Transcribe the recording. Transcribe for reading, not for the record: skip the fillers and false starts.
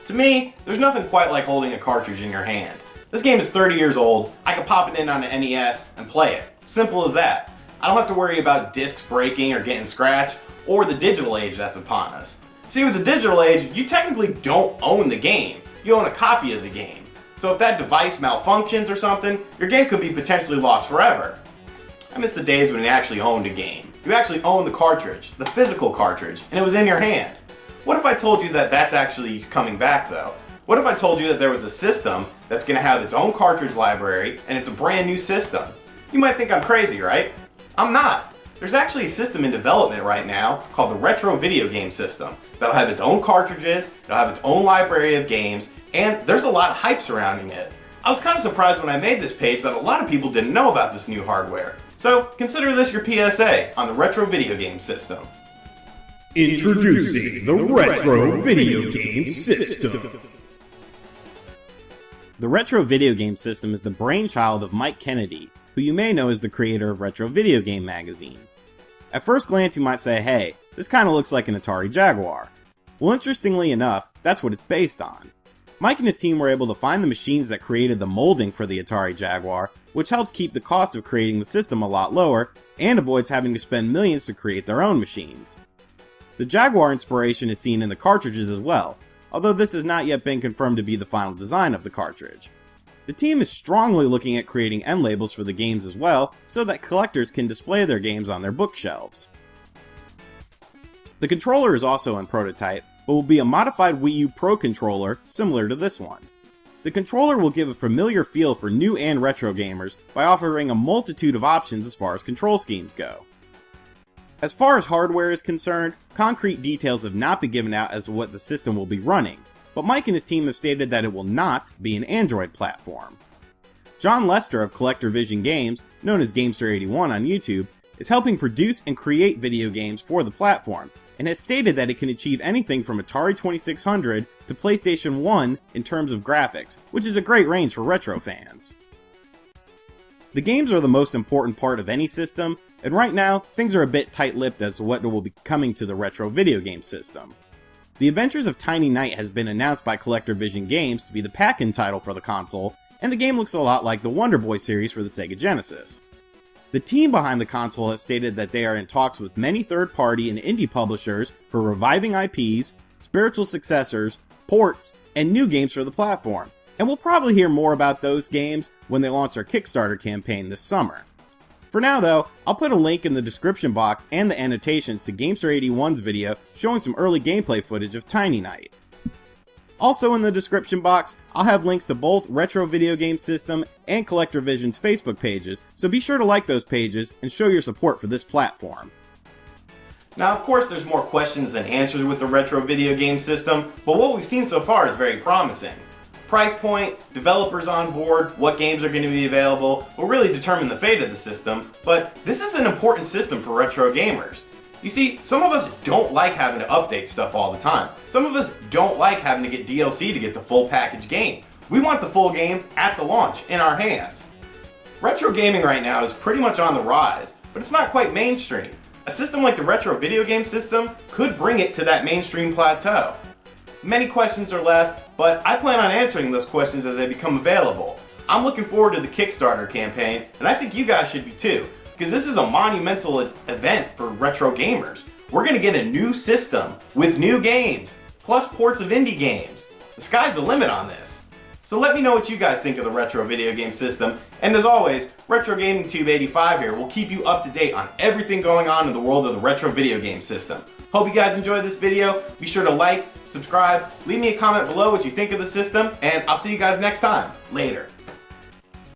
To me, there's nothing quite like holding a cartridge in your hand. This game is 30 years old, I can pop it in on an NES and play it. Simple as that. I don't have to worry about discs breaking or getting scratched, or the digital age that's upon us. See, with the digital age, you technically don't own the game. You own a copy of the game. So if that device malfunctions or something, your game could be potentially lost forever. I miss the days when you actually owned a game. You actually owned the cartridge, the physical cartridge, and it was in your hand. What if I told you that that's actually coming back though? What if I told you that there was a system that's going to have its own cartridge library and it's a brand new system? You might think I'm crazy, right? I'm not. There's actually a system in development right now called the Retro Video Game System that'll have its own cartridges, it'll have its own library of games, and there's a lot of hype surrounding it. I was kind of surprised when I made this page that a lot of people didn't know about this new hardware. So consider this your PSA on the Retro Video Game System. Introducing the Retro Video Game System. The Retro Video Game System is the brainchild of Mike Kennedy, who you may know as the creator of Retro Video Game Magazine. At first glance you might say, hey, this kinda looks like an Atari Jaguar. Well, interestingly enough, that's what it's based on. Mike and his team were able to find the machines that created the molding for the Atari Jaguar, which helps keep the cost of creating the system a lot lower, and avoids having to spend millions to create their own machines. The Jaguar inspiration is seen in the cartridges as well, although this has not yet been confirmed to be the final design of the cartridge. The team is strongly looking at creating end labels for the games as well, so that collectors can display their games on their bookshelves. The controller is also in prototype, but will be a modified Wii U Pro controller similar to this one. The controller will give a familiar feel for new and retro gamers by offering a multitude of options as far as control schemes go. As far as hardware is concerned, concrete details have not been given out as to what the system will be running, but Mike and his team have stated that it will not be an Android platform. John Lester of Collector Vision Games, known as Gamester81 on YouTube, is helping produce and create video games for the platform, and has stated that it can achieve anything from Atari 2600 to PlayStation 1 in terms of graphics, which is a great range for retro fans. The games are the most important part of any system, and right now, things are a bit tight-lipped as to what will be coming to the Retro Video Game System. The Adventures of Tiny Knight has been announced by Collector Vision Games to be the pack-in title for the console, and the game looks a lot like the Wonder Boy series for the Sega Genesis. The team behind the console has stated that they are in talks with many third-party and indie publishers for reviving IPs, spiritual successors, ports, and new games for the platform, and we'll probably hear more about those games when they launch their Kickstarter campaign this summer. For now though, I'll put a link in the description box and the annotations to Gamester81's video showing some early gameplay footage of Tiny Knight. Also in the description box, I'll have links to both Retro Video Game System and Collector Vision's Facebook pages, so be sure to like those pages and show your support for this platform. Now of course there's more questions than answers with the Retro Video Game System, but what we've seen so far is very promising. Price point, developers on board, what games are going to be available will really determine the fate of the system, but this is an important system for retro gamers. You see, some of us don't like having to update stuff all the time. Some of us don't like having to get DLC to get the full package game. We want the full game at the launch in our hands. Retro gaming right now is pretty much on the rise, but it's not quite mainstream. A system like the Retro Video Game System could bring it to that mainstream plateau. Many questions are left, but I plan on answering those questions as they become available. I'm looking forward to the Kickstarter campaign, and I think you guys should be too, because this is a monumental event for retro gamers. We're going to get a new system with new games, plus ports of indie games. The sky's the limit on this. So let me know what you guys think of the Retro Video Game System, and as always, Retro Gaming Tube 85 here will keep you up to date on everything going on in the world of the Retro Video Game System. Hope you guys enjoyed this video. Be sure to like, subscribe, leave me a comment below what you think of the system, and I'll see you guys next time. Later.